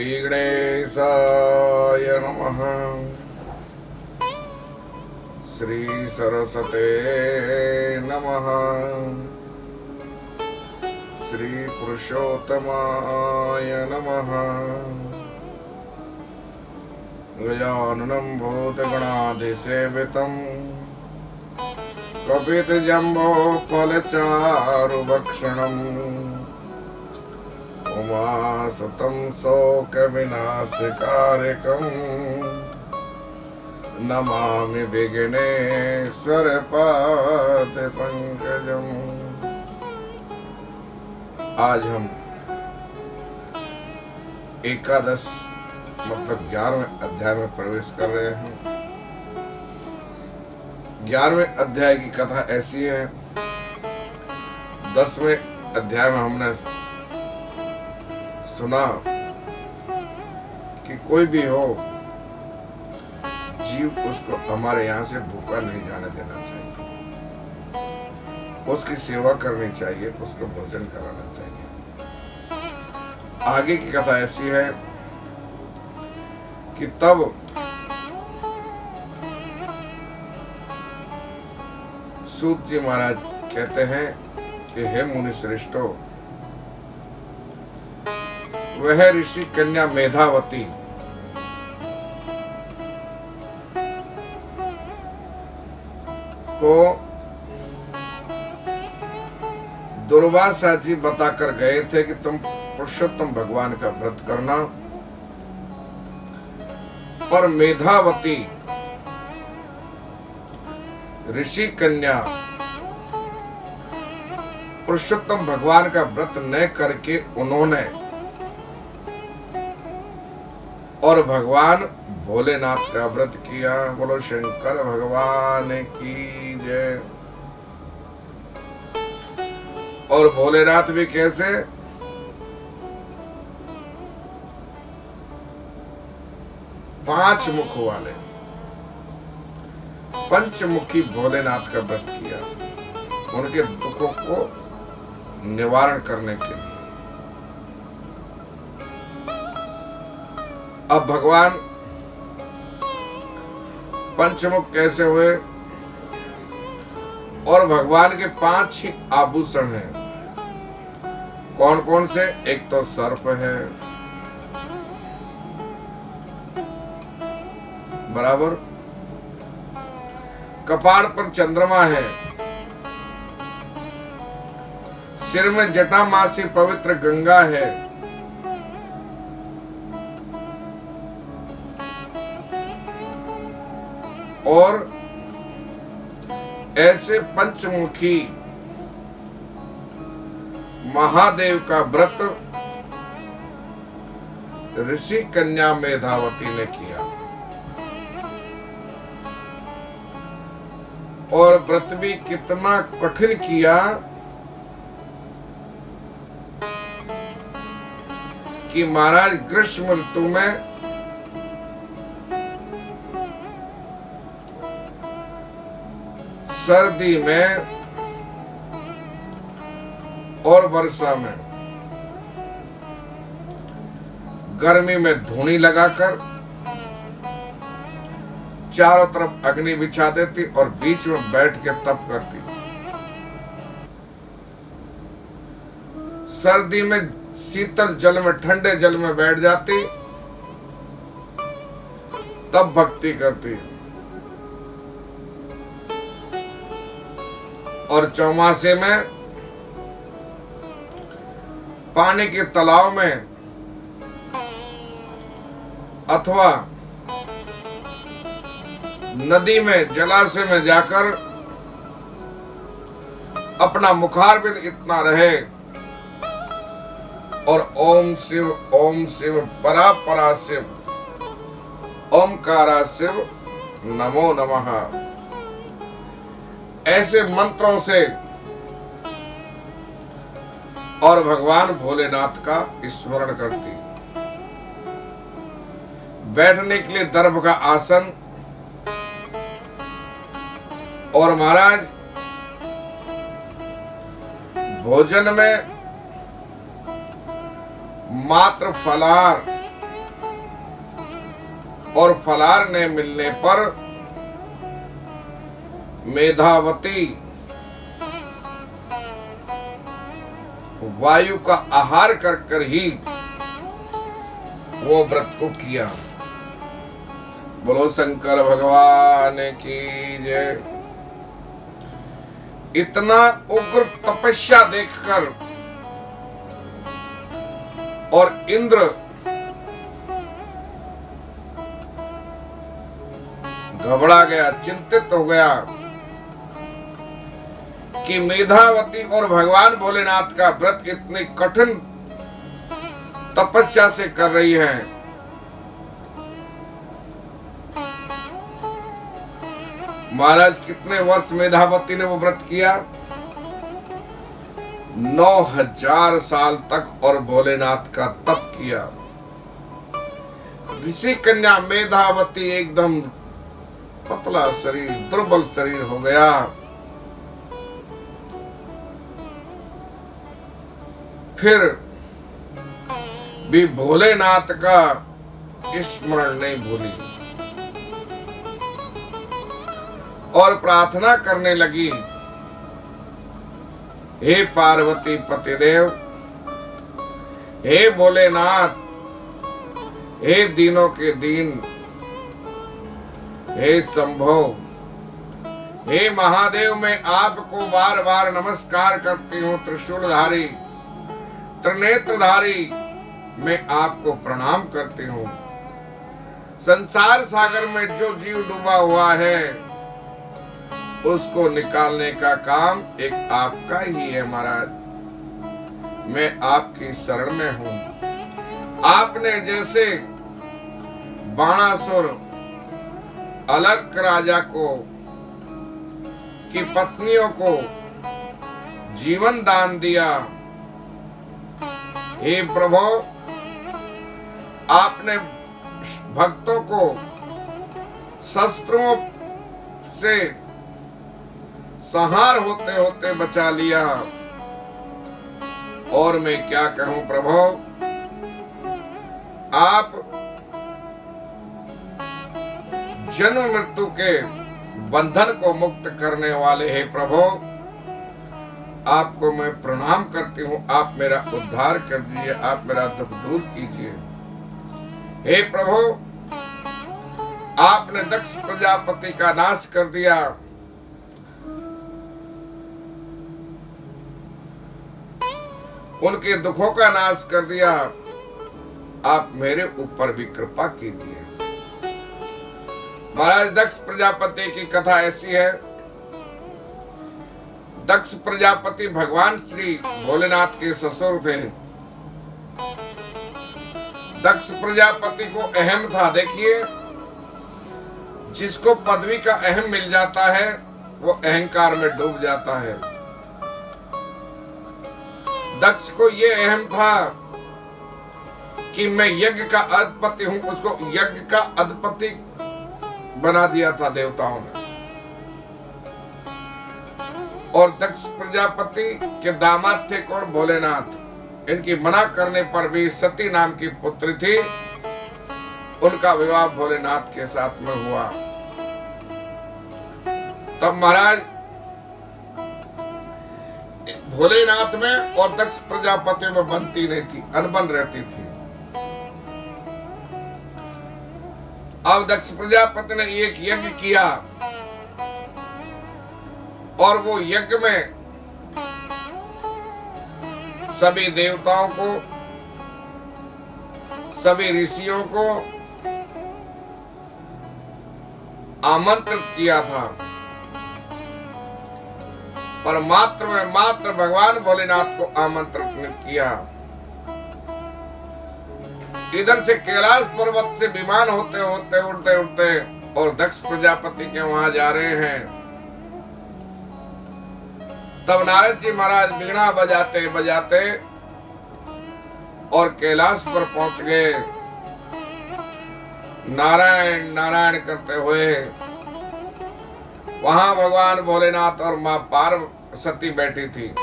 श्रीगणेशाय नमः। श्री सरस्वते नमः। श्री पुरुषोत्तमाय नमः। गजाननं भूतगणाधिसेवितं कपितजम्बो फलचारुभक्षणम् उमासुतं शोकविनाशकारकम् नमामि विघ्नेश्वर पादपङ्कजम्। आज हम एकादश मतलब 11वें अध्याय में प्रवेश कर रहे हैं। 11वें अध्याय की कथा ऐसी है। 10वें अध्याय में हमने सुना कि कोई भी हो जीव, उसको हमारे यहाँ से भूखा नहीं जाने देना चाहिए, उसकी सेवा करनी चाहिए, उसको भोजन कराना चाहिए। आगे की कथा ऐसी है कि तब सूत जी महाराज कहते हैं कि हे मुनि श्रेष्ठो, वह ऋषि कन्या मेधावती को दुर्वासा जी बताकर गए थे कि तुम पुरुषोत्तम भगवान का व्रत करना, पर मेधावती ऋषि कन्या पुरुषोत्तम भगवान का व्रत न करके उन्होंने और भगवान भोलेनाथ का व्रत किया। बोलो शंकर भगवान की जय। और भोलेनाथ भी कैसे? पांच मुख वाले पंचमुखी भोलेनाथ का व्रत किया, उनके दुखों को निवारण करने के लिए। अब भगवान पंचमुख कैसे हुए? और भगवान के 5 ही आभूषण हैं। कौन कौन से? एक तो सर्प है, बराबर, कपाड़ पर चंद्रमा है, सिर में जटामासी पवित्र गंगा है, और ऐसे पंचमुखी महादेव का व्रत ऋषि कन्या मेधावती ने किया। और व्रत भी कितना कठिन किया कि महाराज ग्रीष्म ऋतु में सर्दी में और वर्षा में, गर्मी में धूनी लगाकर चारों तरफ अग्नि बिछा देती और बीच में बैठ के तप करती। सर्दी में शीतल जल में, ठंडे जल में बैठ जाती, तब भक्ति करती। और चौमासे में पानी के तालाब में अथवा नदी में, जलाशय में जाकर अपना मुखारविंद इतना रहे और ओम शिव परा परा शिव, ओमकारा शिव नमो नमः, ऐसे मंत्रों से और भगवान भोलेनाथ का स्मरण करती। बैठने के लिए दर्भ का आसन, और महाराज भोजन में मात्र फलाहार और फलार न मिलने पर मेधावती वायु का आहार कर कर ही वो व्रत को किया। बोलो शंकर भगवान की जय। इतना उग्र तपस्या देखकर और इंद्र घबरा गया, चिंतित हो गया कि मेधावती और भगवान भोलेनाथ का व्रत इतनी कठिन तपस्या से कर रही हैं। महाराज कितने वर्ष मेधावती ने वो व्रत किया? 9000 साल तक और भोलेनाथ का तप किया। ऋषि कन्या मेधावती एकदम पतला शरीर, दुर्बल शरीर हो गया। फिर भी भोलेनाथ का स्मरण नहीं भूली और प्रार्थना करने लगी, हे पार्वती पतिदेव, हे भोलेनाथ, हे दीनों के दीन, हे शंभो, हे महादेव, मैं आपको बार बार नमस्कार करती हूँ। त्रिशूलधारी, त्रिनेत्रधारी, मैं आपको प्रणाम करती हूँ। संसार सागर में जो जीव डूबा हुआ है उसको निकालने का काम एक आपका ही है महाराज। मैं आपकी शरण में हूँ। आपने जैसे बाणासुर अलर्क राजा को की पत्नियों को जीवन दान दिया, हे प्रभु, आपने भक्तों को शस्त्रों से संहार होते होते बचा लिया। और मैं क्या कहूं प्रभु, आप जन्म मृत्यु के बंधन को मुक्त करने वाले हैं प्रभु। आपको मैं प्रणाम करती हूँ। आप मेरा उद्धार कर दीजिए, आप मेरा दुख दूर कीजिए। हे प्रभु, आपने दक्ष प्रजापति का नाश कर दिया, उनके दुखों का नाश कर दिया। आप मेरे ऊपर भी कृपा कीजिए। महाराज दक्ष प्रजापति की कथा ऐसी है। दक्ष प्रजापति भगवान श्री भोलेनाथ के ससुर थे। दक्ष प्रजापति को अहम था। देखिए, जिसको पदवी का अहम मिल जाता है वो अहंकार में डूब जाता है। दक्ष को ये अहम था कि मैं यज्ञ का अधिपति हूं। उसको यज्ञ का अधिपति बना दिया था देवताओं ने। और दक्ष प्रजापति के दामाद थे कौन? भोलेनाथ। इनकी मना करने पर भी सती नाम की पुत्री थी, उनका विवाह भोलेनाथ के साथ में हुआ। तब महाराज भोलेनाथ में और दक्ष प्रजापति में बनती नहीं थी, अनबन रहती थी। अब दक्ष प्रजापति ने एक यज्ञ किया और वो यज्ञ में सभी देवताओं को, सभी ऋषियों को आमंत्रित किया था, पर मात्र भगवान भोलेनाथ को आमंत्रित नहीं किया। इधर से कैलाश पर्वत से विमान होते होते उड़ते उड़ते और दक्ष प्रजापति के वहां जा रहे हैं। तब नारद जी महाराज वीणा बजाते बजाते और कैलाश पर पहुंच गए। नारायण नारायण करते हुए वहां भगवान भोलेनाथ और मां पार्वती बैठी थी।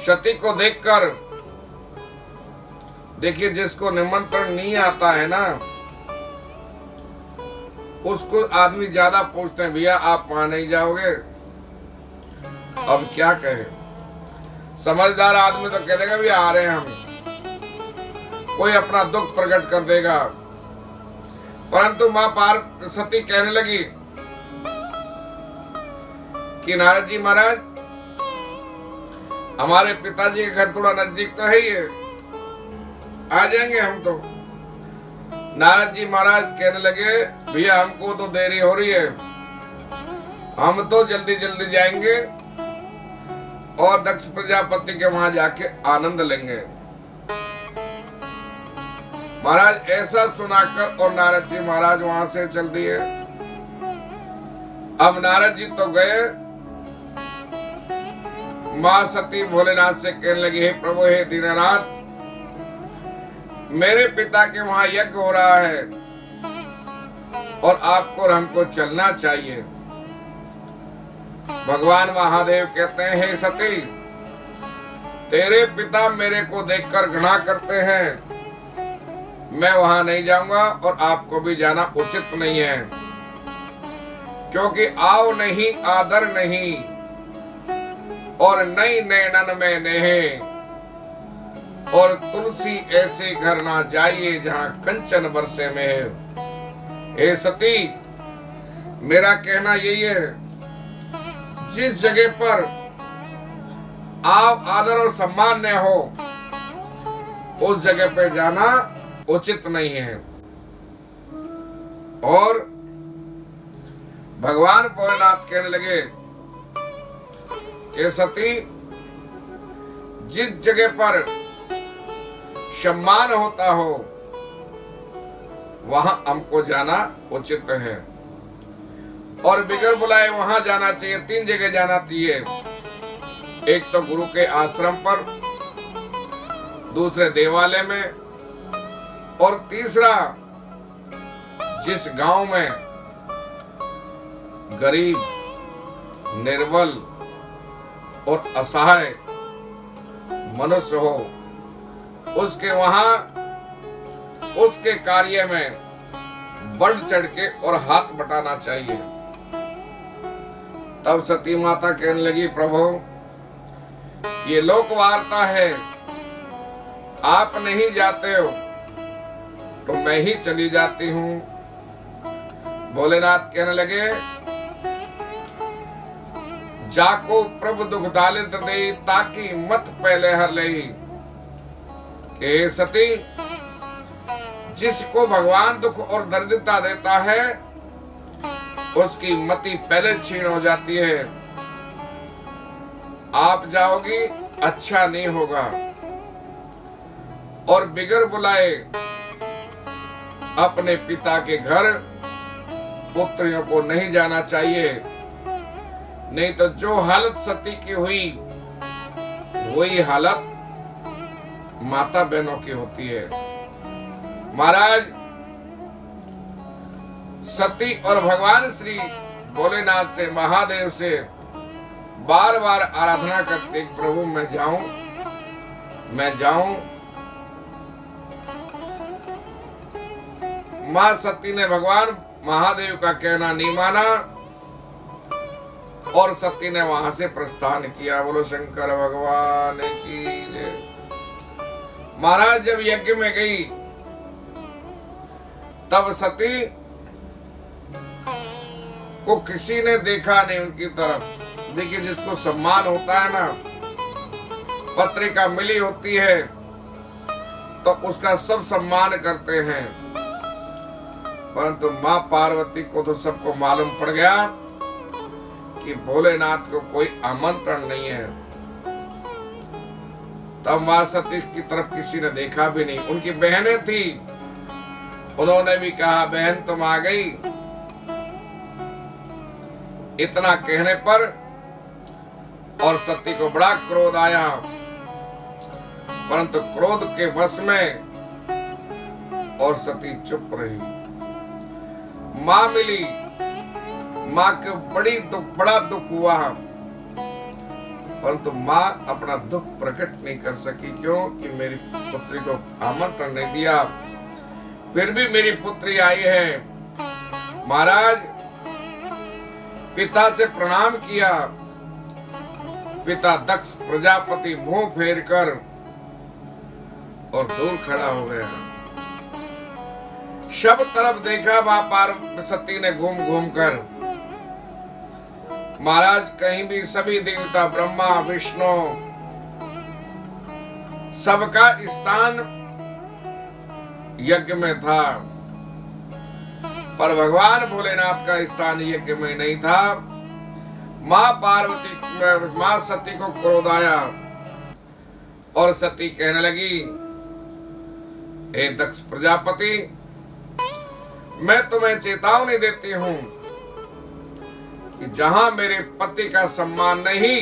सती को देखकर, देखिए जिसको निमंत्रण नहीं आता है ना, उसको आदमी ज्यादा पूछते हैं, भैया आप वहां नहीं जाओगे? अब क्या कहे? समझदार आदमी तो कह देगा भैया आ रहे हैं हम, कोई अपना दुख प्रकट कर देगा। परंतु मां पार्वती कहने लगी कि नारद जी महाराज, हमारे पिताजी के घर थोड़ा नजदीक तो है ही है, आ जाएंगे हम तो। नारद जी महाराज कहने लगे, भैया हमको तो देरी हो रही है, हम तो जल्दी जल्दी जाएंगे और दक्ष प्रजापति के वहां जाके आनंद लेंगे। महाराज ऐसा सुनाकर और नारद जी महाराज वहां से चल दिए। अब नारद जी तो गए, मां सती भोलेनाथ से कहने लगी, हे प्रभु, हे दीननाथ, मेरे पिता के वहां यज्ञ हो रहा है और आपको और हमको चलना चाहिए। भगवान महादेव कहते हैं, हे सती, तेरे पिता मेरे को देखकर घृणा करते हैं, मैं वहां नहीं जाऊंगा और आपको भी जाना उचित नहीं है, क्योंकि आओ नहीं आदर नहीं और नई नैनन में नेहे, और तुलसी ऐसे घर ना जाइए जहां कंचन बरसे में है। हे सती, मेरा कहना यही है, जिस जगह पर आप आदर और सम्मान न हो उस जगह पे जाना उचित नहीं है। और भगवान भोलेनाथ कहने लगे कि सती, जिस जगह पर सम्मान होता हो वहां हमको जाना उचित है और बिगर बुलाए वहां जाना चाहिए। 3 जगह जाना चाहिए, एक तो गुरु के आश्रम पर, दूसरे देवालय में, और तीसरा जिस गांव में गरीब, निर्बल और असहाय मनुष्य हो, उसके वहां उसके कार्य में बढ़ चढ़ के और हाथ बटाना चाहिए। तब सती माता कहने लगी, प्रभु, ये लोक वार्ता है, आप नहीं जाते हो तो मैं ही चली जाती हूं। भोलेनाथ कहने लगे, जाको प्रभु दुख दालिद्र दे, ताकि मत पहले हर लई। कि सती, जिसको भगवान दुख और दरिद्रता देता है उसकी मति पहले छीन हो जाती है। आप जाओगी अच्छा नहीं होगा, और बिगर बुलाए अपने पिता के घर पुत्रियों को नहीं जाना चाहिए, नहीं तो जो हालत सती की हुई वही हालत माता बहनों की होती है। महाराज, सती और भगवान श्री भोलेनाथ से, महादेव से बार बार आराधना करते, प्रभु मैं जाऊं। मां सती ने भगवान महादेव का कहना नहीं माना और सती ने वहां से प्रस्थान किया। बोलो शंकर भगवान की जय। महाराज जब यज्ञ में गई तब सती को किसी ने देखा नहीं उनकी तरफ। देखिए, जिसको सम्मान होता है ना, पत्रिका मिली होती है तो उसका सब सम्मान करते हैं, परंतु मां पार्वती को तो सबको मालूम पड़ गया कि भोलेनाथ को कोई आमंत्रण नहीं है। तब मां सती की तरफ किसी ने देखा भी नहीं। उनकी बहनें थी, उन्होंने भी कहा, बहन तुम आ गई। इतना कहने पर और सती को बड़ा क्रोध आया, परंतु क्रोध के वश में और सती चुप रही। मां मिली, मां को बड़ा दुख हुआ, परंतु मां अपना दुख प्रकट नहीं कर सकी। क्यों? कि मेरी पुत्री को आमंत्रण नहीं दिया, फिर भी मेरी पुत्री आई है महाराज पिता से प्रणाम किया। पिता दक्ष प्रजापति मुंह फेर कर और दूर खड़ा हो गया। सब तरफ देखा, मां पार्वती ने घूम घूम कर। महाराज कहीं भी सभी देवता ब्रह्मा विष्णु सबका स्थान यज्ञ में था, पर भगवान भोलेनाथ का स्थान यज्ञ में नहीं था। मां सती को क्रोध आया और सती कहने लगी, हे दक्ष प्रजापति, मैं तुम्हें चेतावनी देती हूं कि जहां मेरे पति का सम्मान नहीं,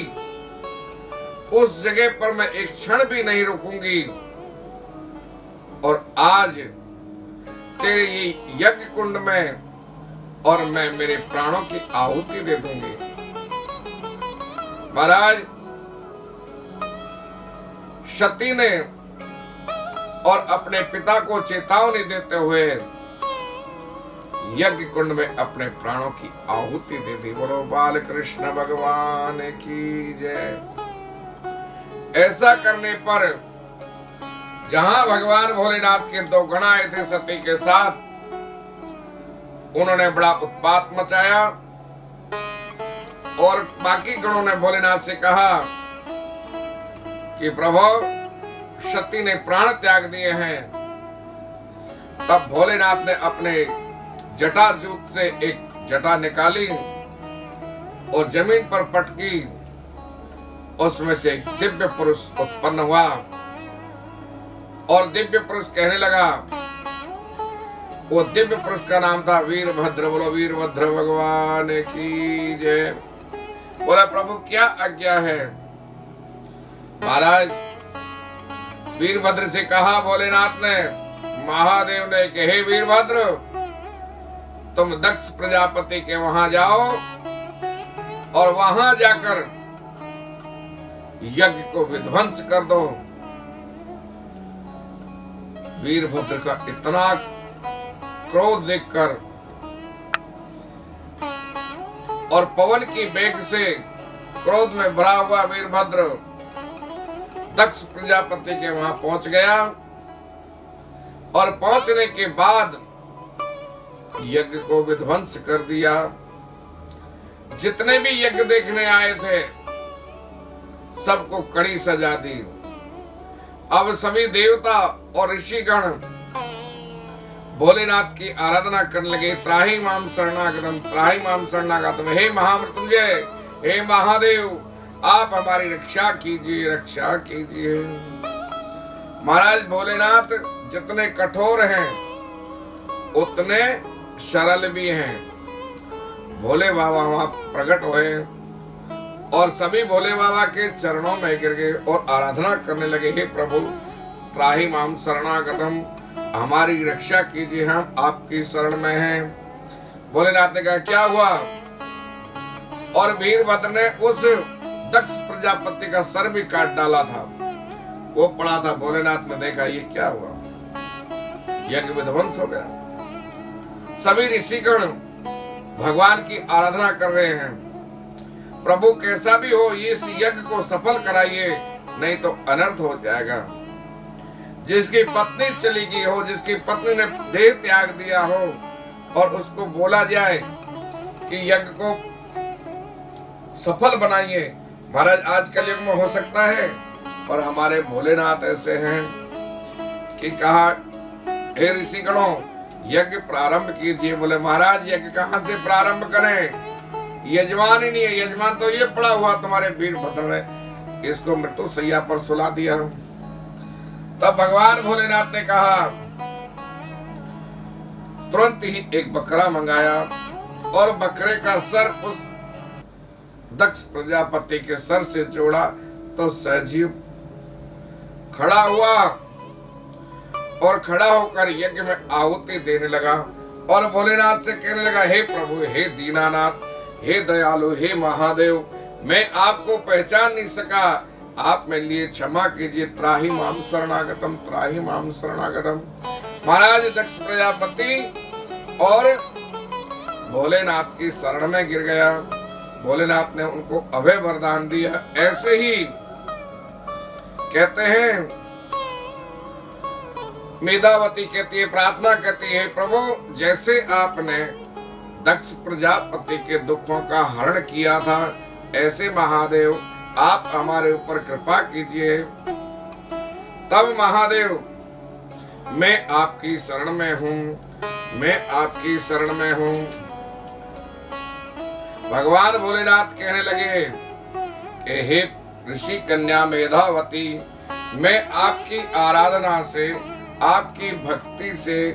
उस जगह पर मैं एक क्षण भी नहीं रुकूंगी। और आज तेरे ये यज्ञ कुंड में और मैं मेरे प्राणों की आहुति दे दूंगी। महाराज सती ने और अपने पिता को चेतावनी देते हुए यज्ञ कुंड में अपने प्राणों की आहुति दे दी। बोलो बाल कृष्ण भगवान की जय। ऐसा करने पर जहां भगवान भोलेनाथ के 2 गण आए थे सती के साथ, उन्होंने बड़ा उत्पात मचाया और बाकी गणों ने भोलेनाथ से कहा कि प्रभु, सती ने प्राण त्याग दिए हैं। तब भोलेनाथ ने अपने जटाजूट से एक जटा निकाली और जमीन पर पटकी। उसमें से एक दिव्य पुरुष उत्पन्न हुआ और दिव्य पुरुष कहने लगा, वो दिव्य पुरुष का नाम था वीरभद्र। बोलो वीरभद्र भगवान की जय। बोला प्रभु क्या आज्ञा है। महाराज वीरभद्र से कहा भोलेनाथ ने, महादेव ने कि हे वीरभद्र, तुम दक्ष प्रजापति के वहां जाओ और वहां जाकर यज्ञ को विध्वंस कर दो। वीरभद्र का इतना क्रोध देखकर और पवन की वेग से क्रोध में भरा हुआ वीरभद्र दक्ष प्रजापति के वहां पहुंच गया और पहुंचने के बाद यज्ञ को विध्वंस कर दिया। जितने भी यज्ञ देखने आए थे सबको कड़ी सजा दी। अब सभी देवता और ऋषिगण भोलेनाथ की आराधना करने लगे। त्राहि माम शरणागतम, त्राहि माम शरणागतम। हे महामृत्युंजय, हे महादेव, आप हमारी रक्षा कीजिए, रक्षा कीजिए। महाराज भोलेनाथ जितने कठोर हैं उतने सरल भी हैं। भोले बाबा वहां प्रकट हुए और सभी भोले बाबा के चरणों में गिर गए और आराधना करने लगे, हे प्रभु त्राहि माम शरणागतम, हमारी रक्षा कीजिए, हम आपकी शरण में हैं। भोलेनाथ ने कहा क्या हुआ? और वीरभद्र ने उस दक्ष प्रजापति का सर भी काट डाला था, वो पड़ा था। भोलेनाथ ने देखा ये क्या हुआ, यज्ञ विध्वंस हो गया। सभी ऋषिगण भगवान की आराधना कर रहे हैं, प्रभु कैसा भी हो इस यज्ञ को सफल कराइए, नहीं तो अनर्थ हो जाएगा। जिसकी पत्नी चली गई हो, जिसकी पत्नी ने देह त्याग दिया हो और उसको बोला जाए कि यज्ञ को सफल बनाइए। महाराज आजकल युग में हो सकता है, पर हमारे भोलेनाथ ऐसे हैं कि कहा हे ऋषिगणों यज्ञ प्रारंभ कीजिए। बोले महाराज यज्ञ कहां से प्रारंभ करें, यजमान ही नहीं है। यजमान तो ये पड़ा हुआ तुम्हारे वीरभद्र ने, इसको मृत्यु सैया पर सुला दिया। तब भगवान भोलेनाथ ने कहा, तुरंत ही एक बकरा मंगाया और बकरे का सर उस दक्ष प्रजापति के सर से जोड़ा तो सजीव खड़ा हुआ और खड़ा होकर यज्ञ में आहुति देने लगा और भोलेनाथ से कहने लगा, हे प्रभु, हे दीनानाथ, हे दयालु, हे महादेव, मैं आपको पहचान नहीं सका, आप मेरे लिए क्षमा कीजिए। त्राहि माम शरणागतम, त्राहि माम शरणागतम। महाराज दक्ष प्रजापति और भोलेनाथ की शरण में गिर गया। भोलेनाथ ने उनको अभय वरदान दिया। ऐसे ही कहते हैं, मेधावती कहती है, प्रार्थना करती है, प्रभु जैसे आपने दक्ष प्रजापति के दुखों का हरण किया था, ऐसे महादेव आप हमारे ऊपर कृपा कीजिए। तब महादेव मैं आपकी शरण में हूं, मैं आपकी शरण में हूं। भगवान भोलेनाथ कहने लगे कि हे ऋषि कन्या मेधावती, मैं आपकी आराधना से, आपकी भक्ति से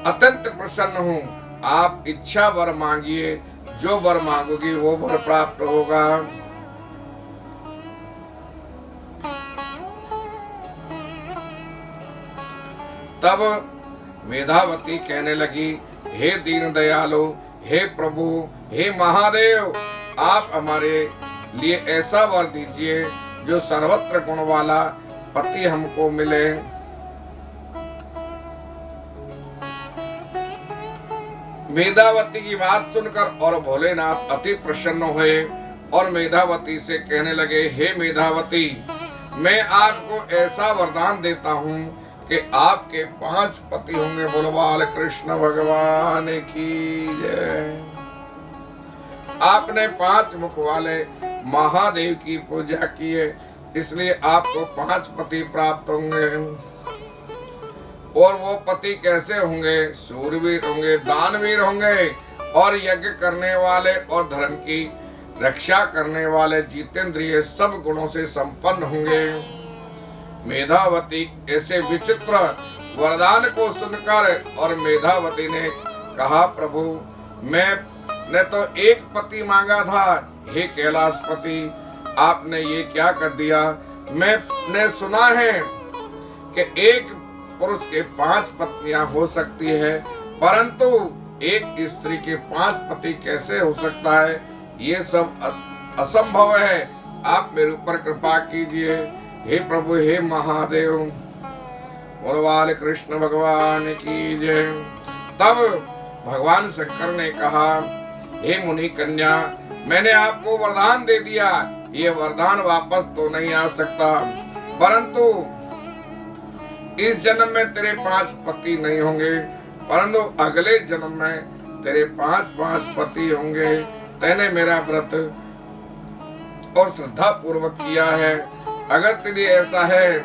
अत्यंत प्रसन्न हूं। आप इच्छा वर मांगिए, जो वर मांगोगी वो वर प्राप्त होगा। तब मेधावती कहने लगी, हे दीन दयालु, हे प्रभु, हे महादेव, आप हमारे लिए ऐसा वर दीजिए जो सर्वत्र गुण वाला पति हमको मिले। मेधावती की बात सुनकर और भोलेनाथ अति प्रसन्न हुए और मेधावती से कहने लगे, हे मेधावती, मैं आपको ऐसा वरदान देता हूँ कि आपके 5 पति होंगे। बोलो बाल कृष्ण भगवान की जय। आपने 5 मुख वाले महादेव की पूजा की है, इसलिए आपको 5 पति प्राप्त होंगे। और वो पति कैसे होंगे? सूरवीर होंगे, दानवीर होंगे और यज्ञ करने वाले और धर्म की रक्षा करने वाले, जितेंद्रिय सब गुणों से संपन्न होंगे। मेधावती ऐसे विचित्र वरदान को सुनकर और मेधावती ने कहा, प्रभु मैंने तो एक पति मांगा था, हे कैलाशपति, आपने ये क्या कर दिया? मैंने सुना है कि एक पुरुष के 5 पत्नियां हो सकती है, परंतु एक स्त्री के 5 पति कैसे हो सकता है? ये सब असंभव है। आप मेरे ऊपर कृपा कीजिए, हे प्रभु, हे महादेव। बोलो कृष्ण भगवान की जय। तब भगवान शंकर ने कहा, हे मुनि कन्या, मैंने आपको वरदान दे दिया, ये वरदान वापस तो नहीं आ सकता, परंतु इस जन्म में तेरे 5 पति नहीं होंगे, परंतु अगले जन्म में तेरे 5 पति होंगे। तैने मेरा व्रत और श्रद्धा पूर्वक किया है, अगर तेरी ऐसा है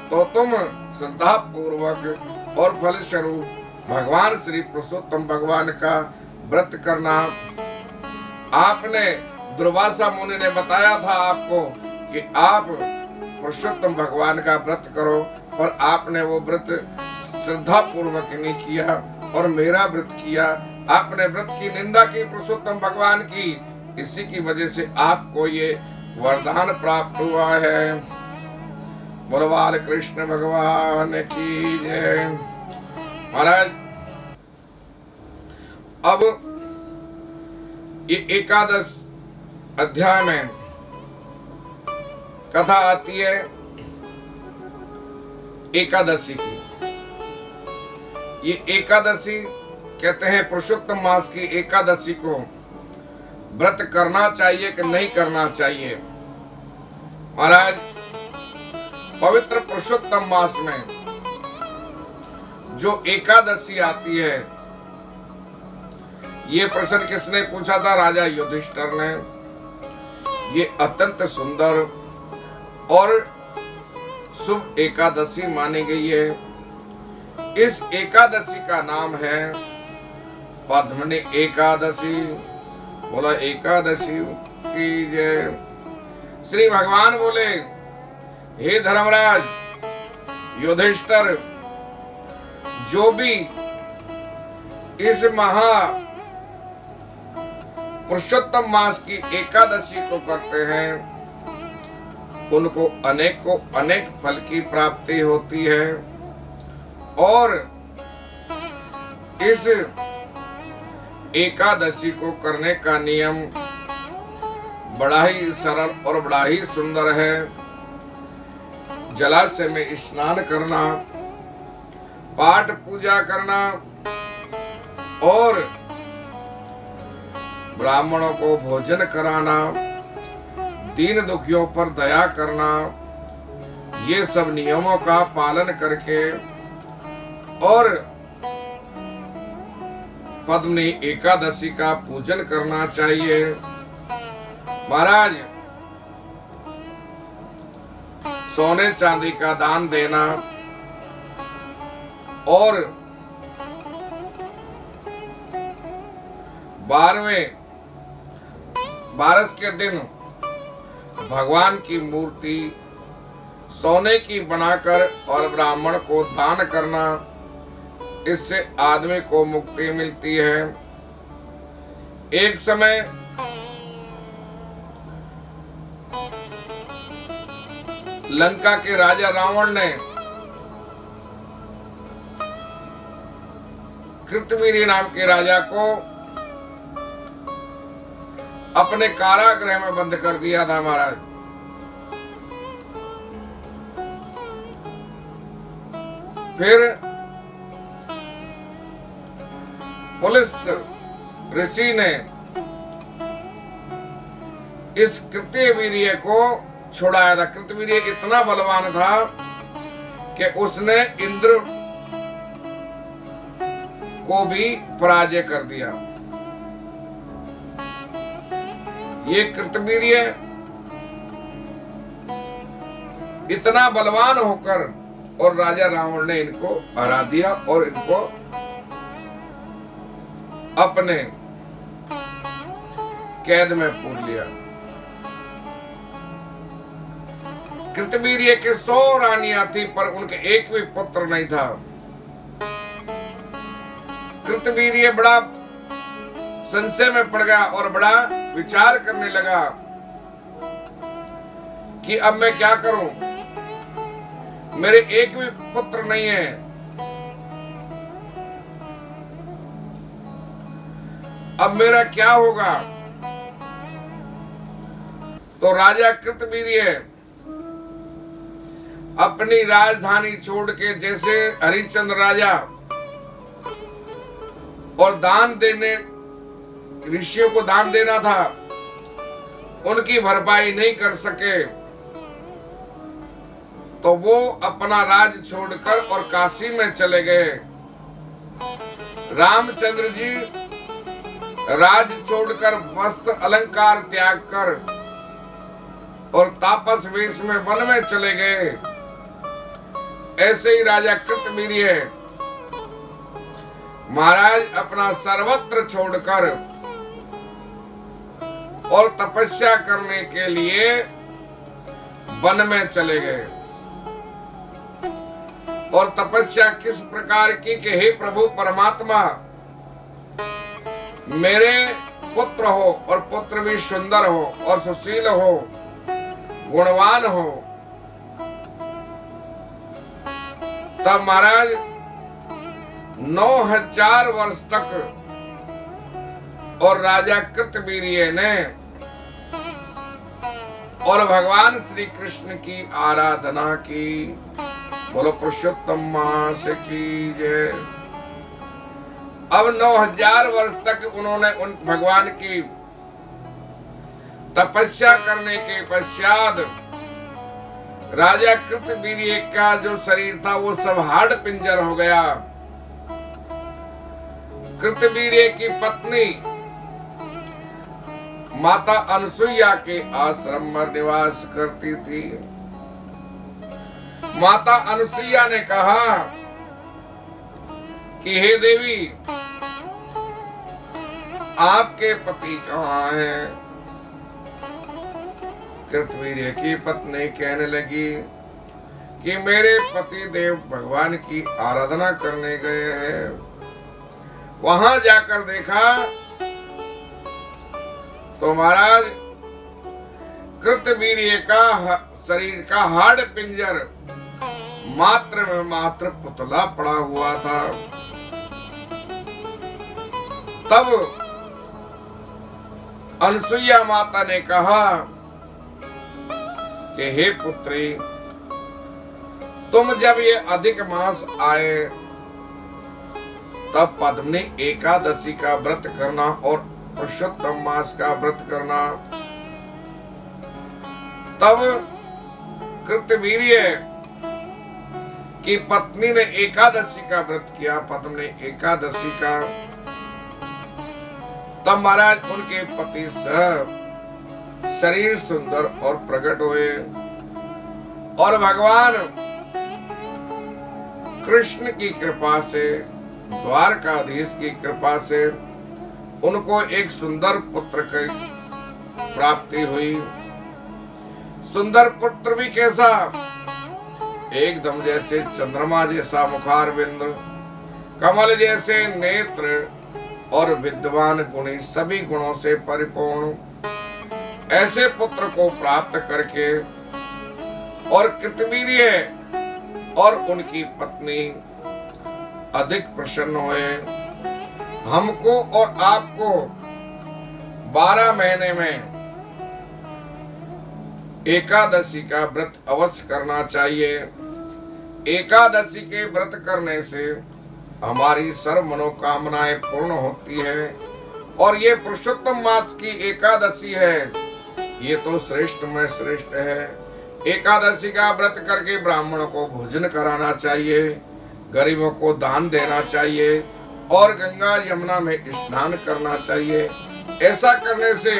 तो तुम श्रद्धा पूर्वक और फलस्वरूप भगवान श्री पुरुषोत्तम भगवान का व्रत करना। आपने दुर्वासा मुनि ने बताया था आपको कि आप पुरुषोत्तम भगवान का व्रत करो, पर आपने वो व्रत श्रद्धा पूर्वक नहीं किया और मेरा व्रत किया। आपने व्रत की निंदा की पुरुषोत्तम भगवान की, इसी की वजह से आपको ये वरदान प्राप्त हुआ है। बोलो कृष्ण भगवान की जय। महाराज, अब ये 11 अध्याय में कथा आती है एकादशी की। ये एकादशी कहते हैं, पुरुषोत्तम मास की एकादशी को व्रत करना चाहिए कि नहीं करना चाहिए। महाराज, पवित्र पुरुषोत्तम मास में जो एकादशी आती है, ये प्रश्न किसने पूछा था? राजा युधिष्ठिर ने। ये अत्यंत सुंदर और शुभ एकादशी मानी गई है। इस एकादशी का नाम है पद्मिनी एकादशी। बोला एकादशी की जय। श्री भगवान बोले, हे धर्मराज युधिष्ठिर, जो भी इस महा पुरुषोत्तम मास की एकादशी को करते हैं, उनको अनेक फल की प्राप्ति होती है। और इस एकादशी को करने का नियम बड़ा ही सरल और बड़ा ही सुंदर है। जलाशय में स्नान करना, पाठ पूजा करना और ब्राह्मणों को भोजन कराना, दीन दुखियों पर दया करना, ये सब नियमों का पालन करके और पद्मनी एकादशी का पूजन करना चाहिए। महाराज, सोने चांदी का दान देना और 12वें बारस के दिन भगवान की मूर्ति सोने की बनाकर और ब्राह्मण को दान करना, इससे आदमी को मुक्ति मिलती है। एक समय लंका के राजा रावण ने कृतवीर्य नाम के राजा को अपने कारागृह में बंद कर दिया था। महाराज, फिर पुलिस ऋषि ने इस कृतवीर्य को छुड़ाया था। कृतवीर्य इतना बलवान था कि उसने इंद्र को भी पराजय कर दिया। ये कृतवीर्य इतना बलवान होकर और राजा रावण ने इनको हरा दिया और इनको अपने कैद में पूर लिया। कृतवीर्य के 100 रानियां थी, पर उनके एक भी पुत्र नहीं था। कृतवीर्य बड़ा संशय में पड़ गया और बड़ा विचार करने लगा कि अब मैं क्या करूं, मेरे एक भी पुत्र नहीं है। अब मेरा क्या होगा? तो राजा कृतवीर्य अपनी राजधानी छोड़ के, जैसे हरिश्चंद्र राजा और दान देने, ऋषियों को दान देना था, उनकी भरपाई नहीं कर सके, तो वो अपना राज छोड़कर और काशी में चले गए। रामचंद्र जी राज छोड़कर वस्त्र अलंकार त्याग कर और तापस वेश में वन में चले गए। ऐसे ही राजा कृतवीर्य महाराज अपना सर्वत्र छोड़कर और तपस्या करने के लिए वन में चले गए। और तपस्या किस प्रकार की कि हे प्रभु परमात्मा, मेरे पुत्र हो और पुत्र भी सुंदर हो और सुशील हो, गुणवान हो। तब महाराज 9000 वर्ष तक और राजा कृतवीर्य ने और भगवान श्री कृष्ण की आराधना की। बोलो पुरुषोत्तम मास की जय। अब 9000 वर्ष तक उन्होंने उन भगवान की तपस्या करने के पश्चात राजा कृतवीर्य का जो शरीर था वो सब हाड़ पिंजर हो गया। कृतवीर्य की पत्नी माता अनसुईया के आश्रम में निवास करती थी। माता अनसुईया ने कहा कि हे देवी, आपके पति कहाँ हैं? कृतवीर्य की पत्नी कहने लगी कि मेरे पति देव भगवान की आराधना करने गए हैं। वहां जाकर देखा तो महाराज कृतवीर्य का शरीर का हाड़ पिंजर मात्र में मात्र पुतला पड़ा हुआ था। तब अनसुईया माता ने कहा कि हे पुत्री, तुम जब ये अधिक मास आए तब पद्मनी एकादशी का व्रत करना और पुरुषोत्तम मास का व्रत करना। तब कृतवीर्य की पत्नी ने एकादशी का व्रत किया, पत्नी ने एकादशी का। तब महाराज उनके पति सह शरीर सुंदर और प्रकट हुए और भगवान कृष्ण की कृपा से, द्वारकाधीश की कृपा से उनको एक सुंदर पुत्र की प्राप्ति हुई। सुंदर पुत्र भी कैसा, एकदम जैसे चंद्रमा जैसा मुखारविंद, कमल जैसे नेत्र और विद्वान गुणी, सभी गुणों से परिपूर्ण ऐसे पुत्र को प्राप्त करके और कृतवीर्य और उनकी पत्नी अधिक प्रसन्न हुए। हमको और आपको 12 महीने में एकादशी का व्रत अवश्य करना चाहिए। एकादशी के व्रत करने से हमारी सर्व मनोकामनाएं पूर्ण होती है। और ये पुरुषोत्तम मास की एकादशी है, ये तो श्रेष्ठ में श्रेष्ठ है। एकादशी का व्रत करके ब्राह्मणों को भोजन कराना चाहिए, गरीबों को दान देना चाहिए और गंगा यमुना में स्नान करना चाहिए। ऐसा करने से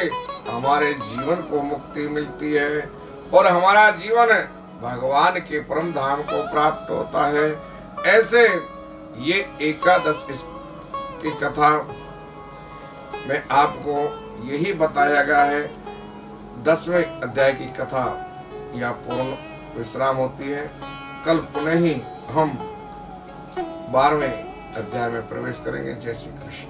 हमारे जीवन को मुक्ति मिलती है और हमारा जीवन भगवान के परम धाम को प्राप्त होता है। ऐसे ये एकादश की कथा में आपको यही बताया गया है। 10वें अध्याय की कथा या पूर्ण विश्राम होती है। कल पुनः ही हम 12वें अध्याय में प्रवेश करेंगे। जय श्री कृष्ण।